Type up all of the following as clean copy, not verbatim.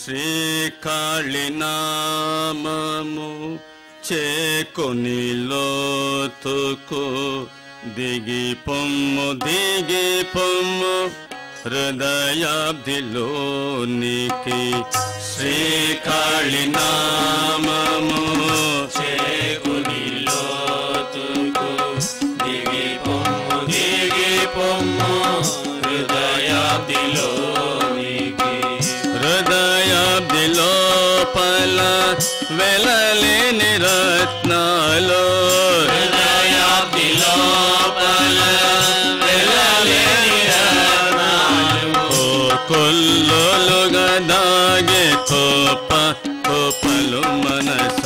శ్రీకాళి నామము చేకొని లోతుకు దిగి పొమ్ము హృదయాబ్దిలోనికి. శ్రీకాళి నామము చేకొని లోతుకు దిగి పొమ్ము హృదయాబ్దిలోనికి. హృదయాబ్ది లోపల వెలలేని రత్నాలు. హృదయాబ్ది లోపల వెలలేని రత్నాలు. కొల్లులుగా దాగే కోపలు మనస.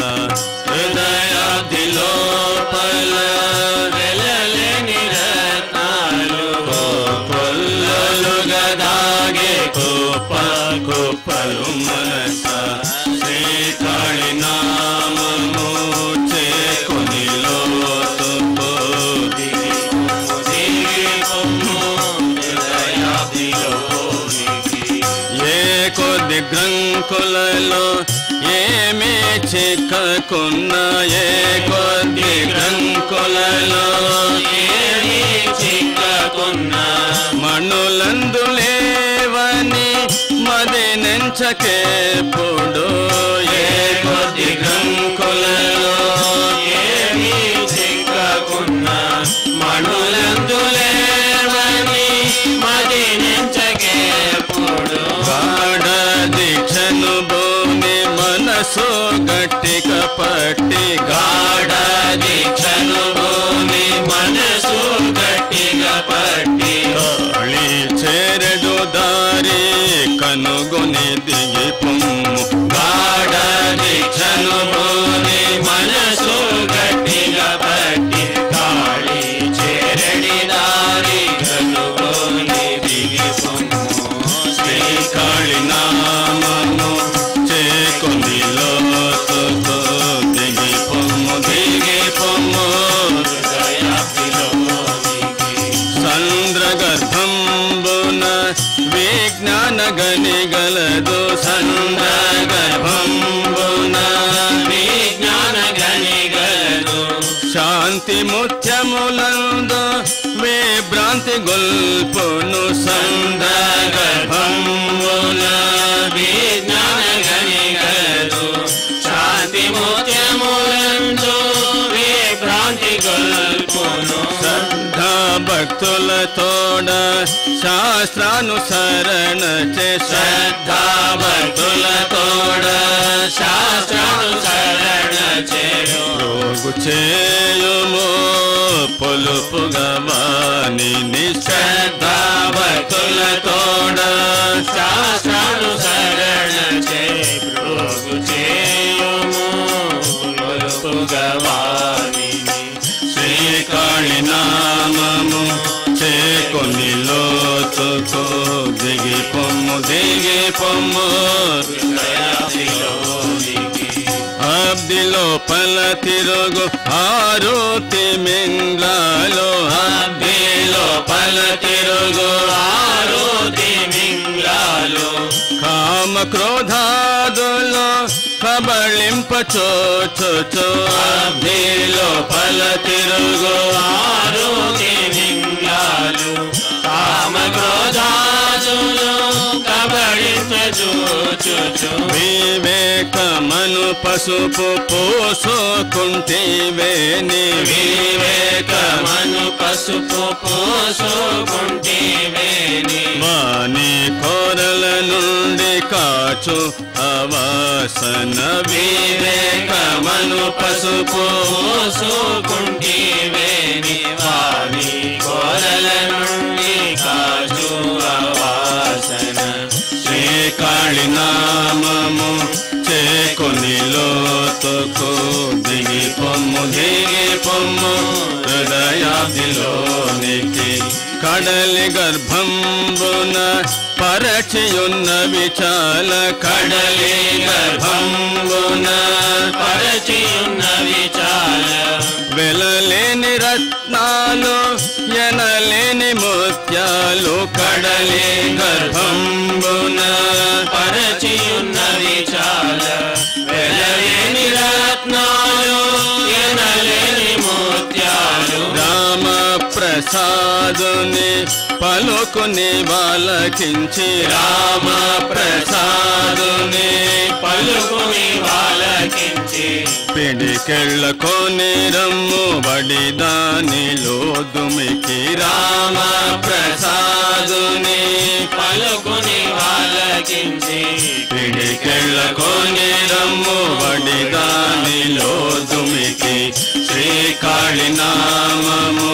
హృదయాబ్ది లోపల వెలలేని రత్నాలు. కొల్లులుగా దాగే కోపలు మనస. శ్రీకాళి నామము చేకొని లోతుకు దిగి పొమ్ము హృదయాబ్దిలోనికి. ఏ కొద్ది గ్రంథులలో ఏమి చిక్కకున్నా, ఏ కొద్ది గ్రంథులలో ఏమి చిక్కకున్నా మణులందు లేవని మది నెంచకేప్పుడు. ఏ కొద్ది గ్రంథులలో ఏమి చిక్కకున్నా మణులందు లేవని మది నెంచకేప్పుడు. గాఢ దీక్షను భూమి మనసు గట్టిక పట్టి. గాఢ దీక్షను భూమి మనసు గట్టిగా పట్టి. గాళి చేరడు దారి కనుగొని దిగి పొమ్ము. గాఢ దీక్షను భూమి మనసు గట్టిగా పట్టి. గాళి చేరడి దారి కనుగొని దిగి పొమ్ము. శ్రీకాళి నామము చేకొని లోతుకు దిగి పొమ్ము హృదయాబ్దిలోనికి. సంద్రగర్భంబున విజ్ఞాన గని గలదు. సంద్రగర్భంబున విజ్ఞాన గనిగలదు. శాంతి ముత్యములందు విభ్రాంతి గొల్పును. సంద్రగర్భంబున విజ్ఞాన గనిగలదు. శాంతి మోత్యములందు విభ్రాంతి గొల్పును. శ్రద్ధా భక్తుల తోడ శాస్త్రానుసరణ చే. శ్రద్ధా భక్తుల తోడ శాస్త్రానుసరణ చేరు. రోగు చేయుము పొలుపుగా వాని. శ్రద్ధా భక్తుల తోడ శాస్త్రానుసరణ చేరు. రోగు చేయుము పొలుపుగవానిని. శ్రీకాళి నామము చేకొని లోతుకు దిగి పొమ్ము హృదయాబ్దిలోనికి. అబ్దిలో పల తిరుగు ఆరుతి మింగ్లాలో. అబ్దిలో పల తిరుగు ఆరుతి మింగ్లాలు. కామ క్రోధాదులో కబళింపచోచో. అబ్దిలో పల తిరుగు ఆరుతి మింగ్లాలు. కామ క్రోధాదులు కబళింపచోచు. వివేకమను పసుపు పోసుకుంటేవేని. వివేకమను పసుపు పోసుకుంటేవేని. వాని కోరల నుండి కాచు అవాసన. వివేకమను పసుపు పోసుకుంటేవేని. వాని కోరల నుండి కాచు అవాసన. శ్రీకాళి నామము చేకొని లోతుకు దిగి పొమ్ము హృదయాబ్దిలోనికి. కడలి గర్భంబున పరచియున్న విచాల. కడలి గర్భంబున పరచియున్న విచాల. వెలలేని రత్నాలు ఎనలేని ముత్యాలు. కడలి గర్భంబున పరచియున్న ప్రసాదుని పలుకుని వాలకించి రామ ప్రసాదుని పలుకుని వాలకించి పిడికెళ్ళకొని రమ్ము బడిదానిలో దుమికి రామ ప్రసాదుని పలుకుని వాలకించి పిడికెళ్ళకొని రమ్ము బడిదానిలో దుమికి శ్రీకాళి నామము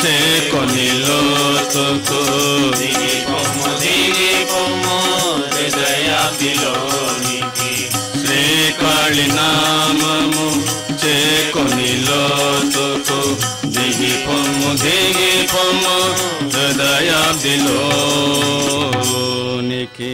చేకొని లోతుకు దిగి పొమ్ము హృదయాభిలోనికి శ్రీకాళి నామము చేకొని లోతుకు దిగి పొమ్ము హృదయాభిలోనికి